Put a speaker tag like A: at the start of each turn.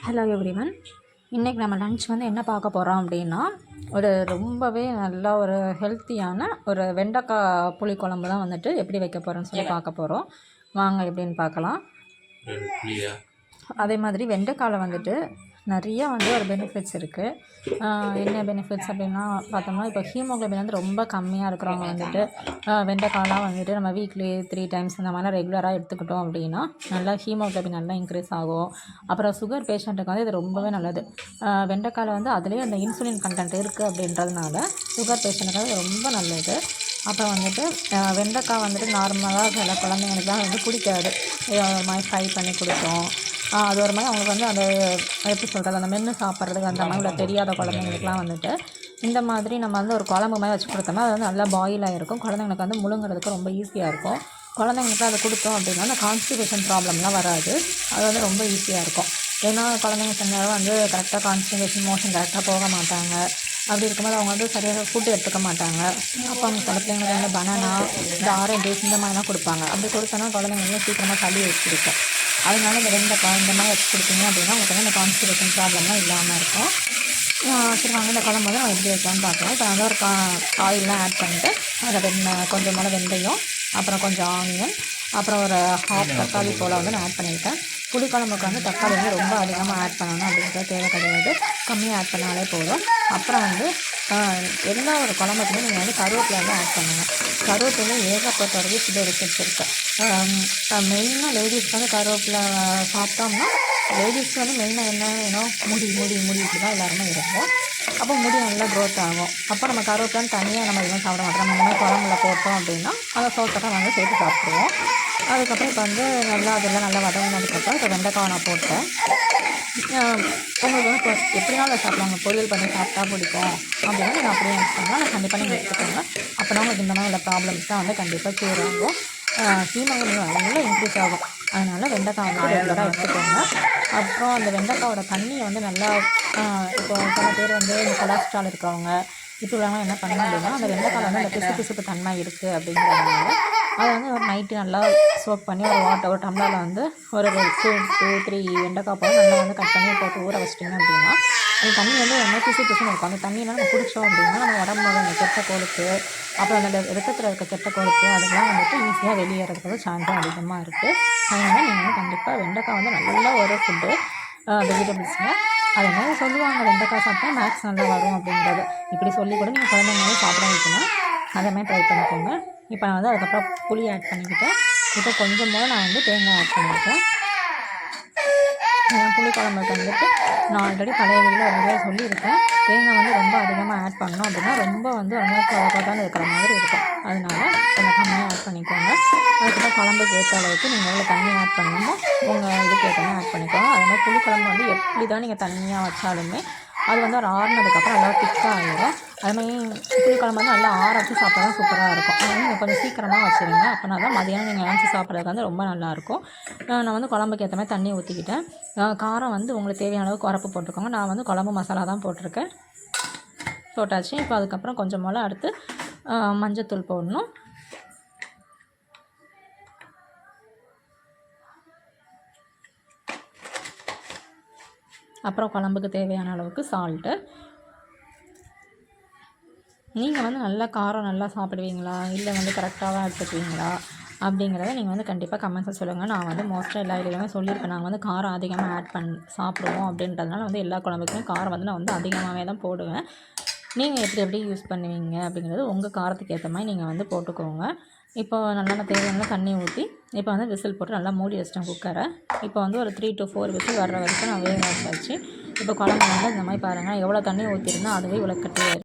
A: Hello everyone. இன்றைக்கி நம்ம lunch வந்து என்ன பார்க்க போகிறோம் அப்படின்னா, ரொம்பவே நல்ல ஒரு ஹெல்த்தியான ஒரு வெண்டைக்காய் புளிக்குழம்பு தான் வந்துட்டு எப்படி வைக்க போகிறோன்னு சொல்லி பார்க்க போகிறோம். வாங்க எப்படின்னு பார்க்கலாம். அதே மாதிரி வெண்டைக்காயில் வந்துட்டு நிறையா வந்து ஒரு பெனிஃபிட்ஸ் இருக்குது. என்ன பெனிஃபிட்ஸ் அப்படின்னா பார்த்தோம்னா, இப்போ ஹீமோகுளோபின் வந்து ரொம்ப கம்மியாக இருக்கிறவங்க வந்துட்டு வெண்டைக்காயெலாம் வந்துட்டு நம்ம வீக்லி 3 டைம்ஸ் இந்த மாதிரிலாம் ரெகுலராக எடுத்துக்கிட்டோம் அப்படின்னா நல்லா ஹீமோகுளோபின் நல்லா இன்க்ரீஸ் ஆகும். அப்புறம் சுகர் பேஷண்ட்டுக்கு வந்து இது ரொம்பவே நல்லது. வெண்டைக்காயில் வந்து அதுலேயே அந்த இன்சுலின் கண்டென்ட் இருக்குது அப்படின்றதுனால சுகர் பேஷண்ட்டுக்கு அது ரொம்ப நல்லது. அப்புறம் வந்துட்டு வெண்டைக்காய் வந்துட்டு நார்மலாக சில குழந்தைங்களுக்குலாம் வந்து பிடிக்காது. ஒரு மாதிரி ஃப்ரை பண்ணி கொடுத்தோம், அது ஒரு மாதிரி அவங்களுக்கு வந்து அந்த எப்படி சொல்கிறது, அந்த மென்று சாப்பிட்றதுக்கு அந்த மாதிரி தெரியாத குழந்தைங்களுக்குலாம் வந்துட்டு இந்த மாதிரி நம்ம வந்து ஒரு குழம்பு மாதிரி வச்சு கொடுத்தோம்னா அது வந்து நல்லா பாயில் ஆகிருக்கும். குழந்தைங்களுக்கு வந்து முழுங்குறதுக்கு ரொம்ப ஈஸியாக இருக்கும். குழந்தைங்களுக்கு அதை கொடுத்தோம் அப்படின்னா அந்த கான்ஸ்டிபேஷன் ப்ராப்ளம்லாம் வராது. அது வந்து ரொம்ப ஈஸியாக இருக்கும். ஏன்னா குழந்தைங்க சில நேரம் வந்து கரெக்டாக கான்ஸ்டிபேஷன் மோஷன் கரெக்டாக போக மாட்டாங்க. அப்படி இருக்கும்போது அவங்க வந்து சரியாக ஃபுட்டு எடுத்துக்க மாட்டாங்க. அப்போ அவங்க சில பிள்ளைங்களுக்கு வந்து பனானா, இந்த ஆரஞ்சஸ் இந்த மாதிரிலாம் கொடுப்பாங்க. அப்படி கொடுத்தோன்னா குழந்தைங்களுக்கு சீக்கிரமாக சளி வச்சுருக்கும். அதனால இந்த வெண்டைக்காய் இந்த மாதிரி வச்சு கொடுத்தீங்க அப்படின்னா உங்களுக்கு வந்து இந்த கான்ஸ்டிபேஷன் ப்ராப்ளம்லாம் இல்லாமல் இருக்கும். சரி வாங்க இந்த குழம்பு வந்து நம்ம எப்படி வைக்கலாம்னு பார்க்கலாம். இப்போ வந்து ஒரு ஆயிலெலாம் ஆட் பண்ணிட்டு அதில் கொஞ்சம் வெந்தயம், அப்புறம் கொஞ்சம் ஆனியன், அப்புறம் ஒரு ஹாஃப் தக்காளி போல் வந்து நான் ஆட் பண்ணியிருக்கேன். புளிக்குழம்புக்கு வந்து தக்காளி வந்து ரொம்ப அதிகமாக ஆட் பண்ணணும் அப்படின்றது தேவை கிடையாது. கம்மியாக ஆட் பண்ணாலே போதும். அப்புறம் வந்து எல்லா ஒரு குழம்புக்குமே நீங்கள் வந்து கருவேப்பிலை வந்து ஆட் பண்ணுங்கள். கருவேப்பிலை ஏகப்பட்ட வரைக்கும் பெனிஃபிட்ஸ் இருக்குது. மெயினாக லேடிஸ்க்கு வந்து கருவேப்பிலை சாப்பிட்டோம்னா லேடிஸ்க்கு வந்து மெயினாக என்ன வேணும், முடி இப்படி தான் எல்லாருமே இருக்கும். அப்போ முடி நல்லா க்ரோத் ஆகும். அப்போ நம்ம கருவேப்பிலைன்னு தனியாக நம்ம எதுவும் சாப்பிட மாட்டோம். நம்ம இந்த குழம்புல போட்டோம் அப்படின்னா அதை சோத்தக்காய் நாங்கள் சேர்த்து சாப்பிடுவோம். அதுக்கப்புறம் இப்போ வந்து நல்லா அதெல்லாம் நல்லா வதங்கினதுக்கப்புறம் இப்போ வெண்டைக்காய் நான் போட்டேன். உங்களுக்கு வந்து இப்போ எப்படினாலும் அதை சாப்பிடுவாங்க. பொரியல் பண்ணி சாப்பிட்டா பிடிக்கும் அப்படின்னா நீங்கள் அப்படியே வச்சுக்கோங்க. அதை கண்டிப்பாக நீங்கள் எடுத்துக்கோங்க. அப்போனா உங்களுக்கு இந்த மாதிரி உள்ள ப்ராப்ளம்ஸ் தான் வந்து கண்டிப்பாக க்யூர் ஆகும். ஹீமோகுளோபின் நல்லா இன்க்ரீஸ் ஆகும். அதனால் வெண்டைக்காய் வந்து ரெகுலராக எடுத்துக்கோங்க. அப்புறம் அந்த வெண்டைக்காயோட தண்ணியை வந்து நல்லா இப்போ சில பேர் வந்து இந்த கொலஸ்ட்ரால் இருக்கிறவங்க இப்படிலாம் என்ன பண்ணணும் அப்படின்னா அந்த வெண்டைக்காய் வந்து அந்த பிசுப்பு தன்மை இருக்குது அப்படிங்கிறதுனால அதை வந்து ஒரு நைட்டு நல்லா சோப் பண்ணி ஒரு டம்ளரில் வந்து ஒரு 2-3 வெண்டைக்காய் போல் நல்லா வந்து கட் பண்ணி போட்டு ஊற வச்சிட்டிங்க அப்படின்னா அந்த தண்ணி வந்து ரொம்ப பிசுன்னு இருக்கும். அந்த தண்ணியெல்லாம் நம்ம குடித்தோம் அப்படின்னா நம்ம உடம்போட அந்த கெட்ட கொழுப்பு, அப்புறம் அந்த ரத்தத்தில் இருக்க கெட்ட கொழுப்பு அதெல்லாம் வந்துட்டு ஈஸியாக வெளியேறதுக்கு சான்ஸும் அதிகமாக இருக்குது. அதனால் நீங்கள் வந்து கண்டிப்பாக வெண்டைக்காய் வந்து நல்ல ஒரு ஃபுட்டு வெஜிடபிள்ஸில். அது மாதிரி சொல்லுவாங்க வெண்டைக்காய் சாப்பிட்டா மேக்ஸ் நல்லா வரும் அப்படின்றது. இப்படி சொல்லி கூட நீங்கள் குழந்தைங்களும் சாப்பிட வைக்கணும். அதேமாதிரி ட்ரை பண்ணிக்கோங்க. இப்போ நான் வந்து அதுக்கப்புறம் புளி ஆட் பண்ணிக்கிட்டேன். இப்போ கொஞ்சமாக நான் வந்து தேங்காய் ஆட் பண்ணியிருக்கேன். புளிக்குழம்புக்கு வந்துட்டு நான் ஆல்ரெடி பழைய வீடியோவில் ஒரு வீடியோ சொல்லியிருக்கேன். தேங்காய் வந்து ரொம்ப அதிகமாக ஆட் பண்ணோம் அப்படின்னா ரொம்ப வந்து தான் இருக்கிற மாதிரி இருக்கும். அதனால கொஞ்சம் கம்மியாக ஆட் பண்ணிக்கோங்க. அதுக்கப்புறம் குழம்புக்கு ஏற்ற அளவுக்கு நீங்கள் எவ்வளோ தண்ணி ஆட் பண்ணணுமோ உங்கள் இதுக்கு ஏற்ற மாதிரி ஆட் பண்ணிக்கோங்க. அது மாதிரி புளிக்குழம்பு வந்து எப்படி தான் நீங்கள் தண்ணியாக வச்சாலுமே அது வந்து ஒரு ஆறுனதுக்கப்புறம் நல்லா திக்காக ஆகிடும். அதுமாதிரி புளிக்குழம்பு வந்து நல்லா ஆற வச்சு சாப்பிட்டா தான் சூப்பராக இருக்கும். அதனால் நீங்கள் கொஞ்சம் சீக்கிரமாக வச்சுருங்க. அப்போனா தான் மதியானம் நீங்கள் லன்ச் சாப்பிட்றதுக்கு வந்து ரொம்ப நல்லாயிருக்கும். நான் வந்து குழம்புக்கு ஏற்ற மாதிரி தண்ணி ஊற்றிக்கிட்டேன். காரம் வந்து உங்களுக்கு தேவையான அளவுக்கு உரப்பு போட்டுக்கோங்க. நான் வந்து குழம்பு மசாலா தான் போட்டாச்சு. இப்போ அதுக்கப்புறம் கொஞ்சம் போல் அடுத்து மஞ்சத்தூள் போடணும். அப்புறம் குழம்புக்கு தேவையான அளவுக்கு சால்ட்டு. நீங்கள் வந்து நல்லா காரம் நல்லா சாப்பிடுவீங்களா, இல்லை வந்து கரெக்டாக தான் எடுத்துக்குவீங்களா அப்படிங்கிறத நீங்கள் வந்து கண்டிப்பாக கமெண்ட்ஸில் சொல்லுங்கள். நான் வந்து மோஸ்ட்டாக எல்லா வீடியோவுமே சொல்லியிருப்பேன். நாங்கள் வந்து காரம் அதிகமாக ஆட் சாப்பிடுவோம் அப்படின்றதுனால வந்து எல்லா குழம்புக்குமே காரம் வந்து நான் வந்து அதிகமாகவே தான் போடுவேன். நீங்கள் எப்படி யூஸ் பண்ணுவீங்க அப்படிங்கிறது உங்கள் காரத்துக்கு ஏற்ற மாதிரி நீங்கள் வந்து போட்டுக்கோங்க. இப்போ நல்லா தேவையான தண்ணி ஊற்றி இப்போ வந்து விசில் போட்டு நல்லா மூடி வச்சிட்டேன் குக்கரை. இப்போ வந்து ஒரு 3 to 4 விசில் வர்ற வரைக்கும் நான் வேக வச்சாச்சு. இப்போ குழம்பு வந்து இந்த மாதிரி பாருங்கள், எவ்வளோ தண்ணி ஊற்றிருந்தா அதுவே இவ்வளோ கட்டியாயிருக்கு.